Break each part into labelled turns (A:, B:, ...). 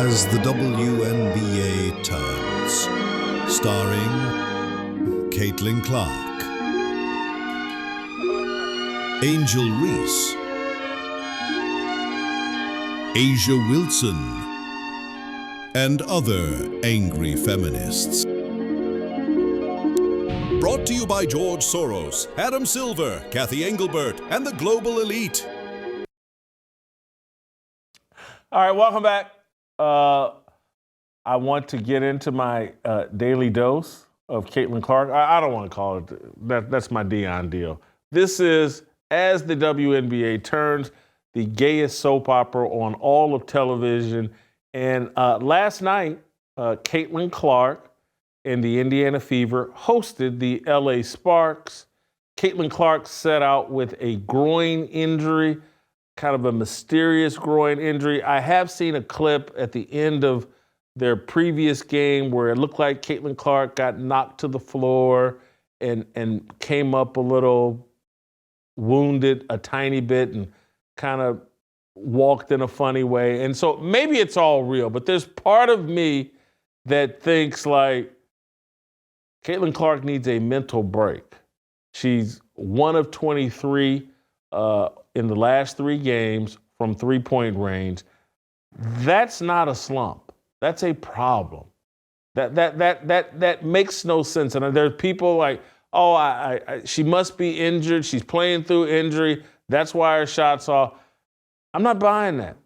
A: As the WNBA turns, starring Caitlin Clark, Angel Reese, Asia Wilson, and other angry feminists. Brought to you by George Soros, Adam Silver, Kathy Engelbert, and the Global Elite.
B: All right, welcome back. I want to get into my daily dose of Caitlin Clark. I don't want to call it that. That's my Dion deal. This is As the WNBA Turns, the gayest soap opera on all of television. And last night, Caitlin Clark and the Indiana Fever hosted the LA Sparks. Caitlin Clark set out with a groin injury, kind of a mysterious groin injury. I have seen a clip at the end of their previous game where it looked like Caitlin Clark got knocked to the floor and came up a little wounded a tiny bit and kind of walked in a funny way. And so maybe it's all real, but there's part of me that thinks like Caitlin Clark needs a mental break. She's one of 23 in the last 3 games from three-point range. That's not a slump. That's a problem. That makes no sense. And there's people like, oh, she must be injured. She's playing through injury. That's why her shot's off. I'm not buying that.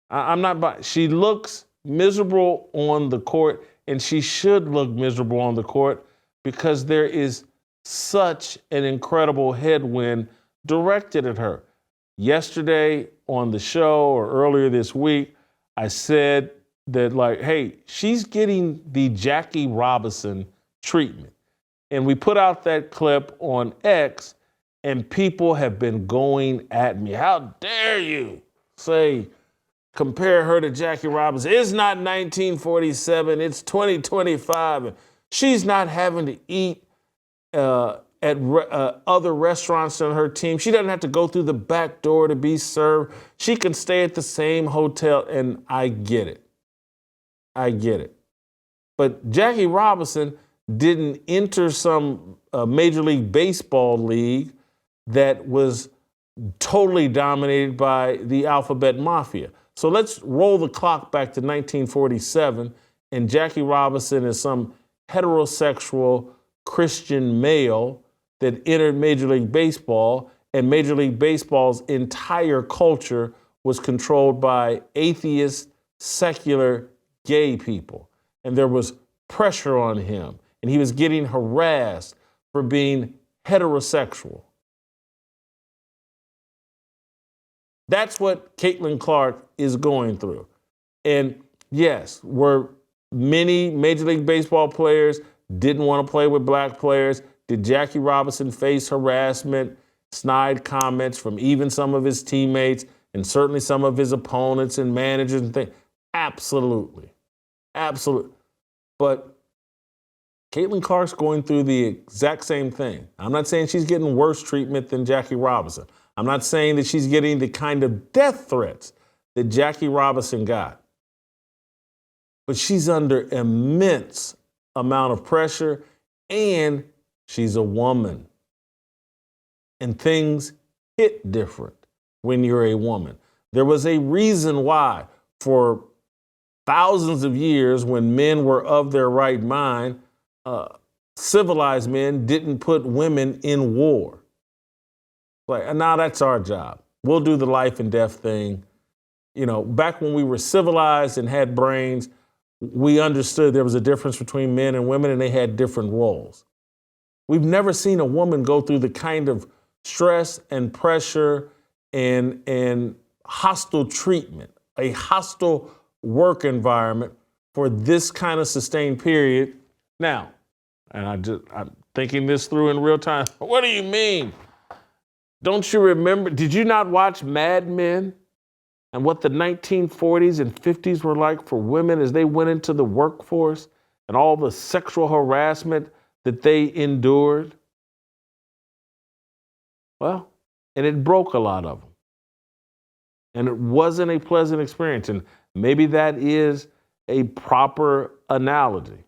B: I'm not buying. She looks miserable on the court, and she should look miserable on the court because there is such an incredible headwind directed at her. Yesterday on the show or earlier this week, I said that like, hey, she's getting the Jackie Robinson treatment. And we put out that clip on X, and people have been going at me. How dare you compare her to Jackie Robinson? It's not 1947, it's 2025. And she's not having to eat at other restaurants on her team. She doesn't have to go through the back door to be served. She can stay at the same hotel, and I get it. But Jackie Robinson didn't enter some Major League Baseball league that was totally dominated by the alphabet mafia. So let's roll the clock back to 1947, and Jackie Robinson is some heterosexual Christian male that entered Major League Baseball, and Major League Baseball's entire culture was controlled by atheist, secular, gay people. And there was pressure on him, and he was getting harassed for being heterosexual. That's what Caitlin Clark is going through. And yes, were many Major League Baseball players didn't want to play with black players? Did Jackie Robinson face harassment, snide comments from even some of his teammates and certainly some of his opponents and managers and things? Absolutely. But Caitlin Clark's going through the exact same thing. I'm not saying she's getting worse treatment than Jackie Robinson. I'm not saying that she's getting the kind of death threats that Jackie Robinson got. But she's under immense amount of pressure, and she's a woman. And things hit different when you're a woman. There was a reason why for thousands of years when men were of their right mind, civilized men didn't put women in war. Like, now that's our job. We'll do the life and death thing. You know, back when we were civilized and had brains, we understood there was a difference between men and women, and they had different roles. We've never seen a woman go through the kind of stress and pressure and hostile treatment, a hostile work environment for this kind of sustained period. Now, and I'm thinking this through in real time. What do you mean? Don't you remember? Did you not watch Mad Men and what the 1940s and 50s were like for women as they went into the workforce and all the sexual harassment that they endured? Well, and it broke a lot of them. And it wasn't a pleasant experience. And Maybe that is a proper analogy.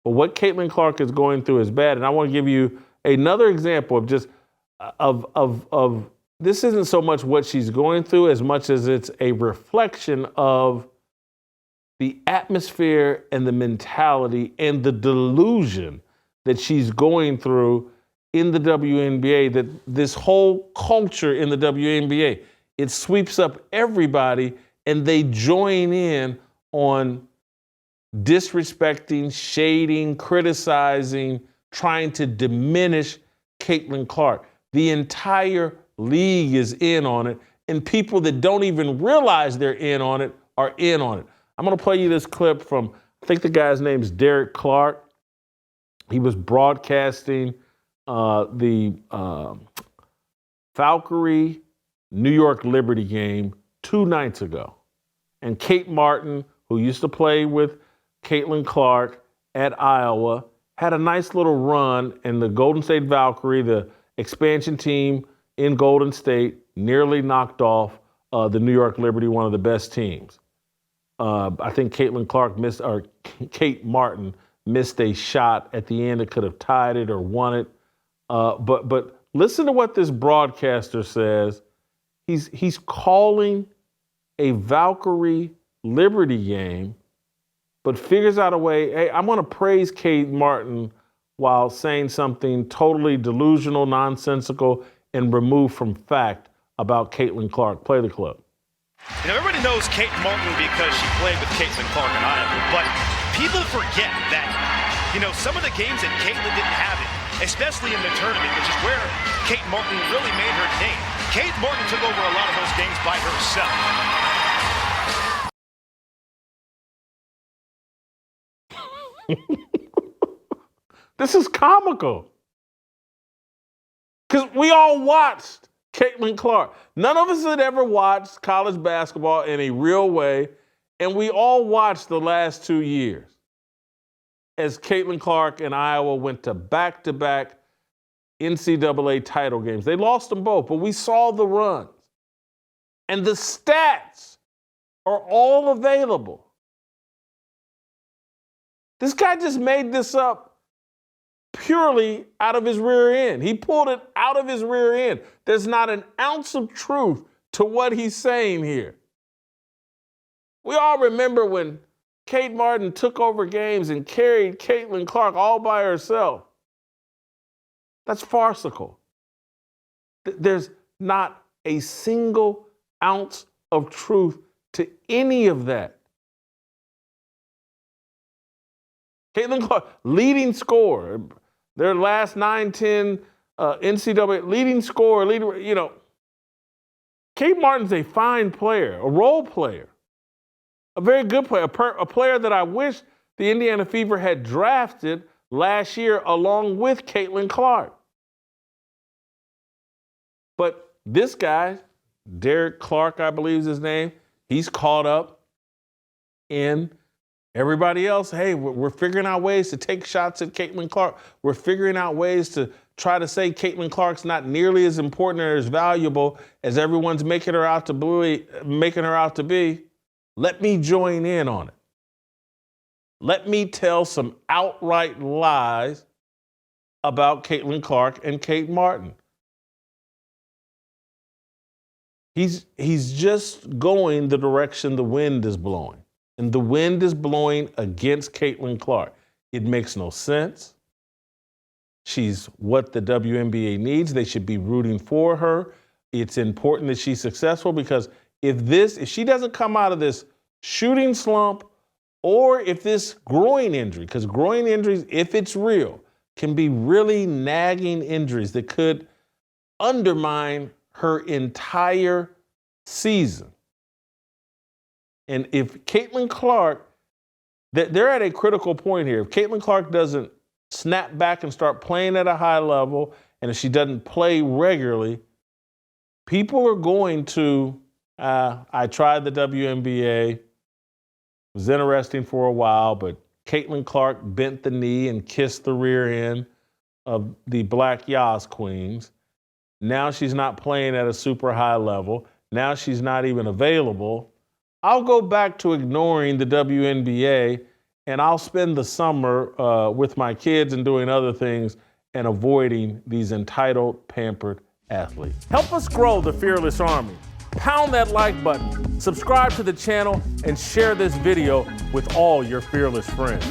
B: But what Caitlin Clark is going through is bad. And I want to give you another example of just of this isn't so much what she's going through as much as it's a reflection of the atmosphere and the mentality and the delusion that she's going through in the WNBA, that this whole culture in the WNBA, it sweeps up everybody and they join in on disrespecting, shading, criticizing, trying to diminish Caitlin Clark. The entire league is in on it, and people that don't even realize they're in on it are in on it. I'm going to play you this clip from, I think the guy's name is Derek Clark. He was broadcasting the Valkyrie New York Liberty game 2 nights ago. And Kate Martin, who used to play with Caitlin Clark at Iowa, had a nice little run, and the Golden State Valkyrie, the expansion team in Golden State, nearly knocked off the New York Liberty, one of the best teams. I think Kate Martin missed a shot at the end that could have tied it or won it. But listen to what this broadcaster says. He's calling a Valkyrie Liberty game, but figures out a way. Hey, I'm going to praise Kate Martin while saying something totally delusional, nonsensical, and removed from fact about Caitlin Clark. Play the clip.
C: You know, everybody knows Kate Martin because she played with Caitlin Clark in Iowa, but people forget that, you know, some of the games that Caitlin didn't have it, especially in the tournament, which is where Kate Martin really made her name. Kate Martin took over a lot of those games by herself.
B: This is comical. Because we all watched Caitlin Clark. None of us had ever watched college basketball in a real way, and we all watched the last 2 years as Caitlin Clark and Iowa went to back-to-back NCAA title games. They lost them both, but we saw the runs. And the stats are all available. This guy just made this up purely out of his rear end. He pulled it out of his rear end. There's not an ounce of truth to what he's saying here. We all remember when Kate Martin took over games and carried Caitlin Clark all by herself. That's farcical. There's not a single ounce of truth to any of that. Caitlin Clark, leading scorer, their last 9-10 NCAA leading scorer, you know. Kate Martin's a fine player, a role player, a very good player, a player that I wish the Indiana Fever had drafted last year along with Caitlin Clark. But this guy, Derek Clark, I believe is his name, he's caught up in everybody else. Hey, we're figuring out ways to take shots at Caitlin Clark. We're figuring out ways to try to say Caitlin Clark's not nearly as important or as valuable as everyone's making her out to be. Let me join in on it. Let me tell some outright lies about Caitlin Clark and Kate Martin. He's just going the direction the wind is blowing. And the wind is blowing against Caitlin Clark. It makes no sense. She's what the WNBA needs. They should be rooting for her. It's important that she's successful because if she doesn't come out of this shooting slump, or if this groin injury, because groin injuries, if it's real, can be really nagging injuries that could undermine her entire season. And if Caitlin Clark, they're at a critical point here. If Caitlin Clark doesn't snap back and start playing at a high level, and if she doesn't play regularly, people are going to, I tried the WNBA, it was interesting for a while, but Caitlin Clark bent the knee and kissed the rear end of the Black Yas Queens. Now she's not playing at a super high level. Now she's not even available I'll go back to ignoring the WNBA and I'll spend the summer with my kids and doing other things and avoiding these entitled, pampered athletes. Help us grow the Fearless Army. Pound that like button, subscribe to the channel, and share this video with all your fearless friends.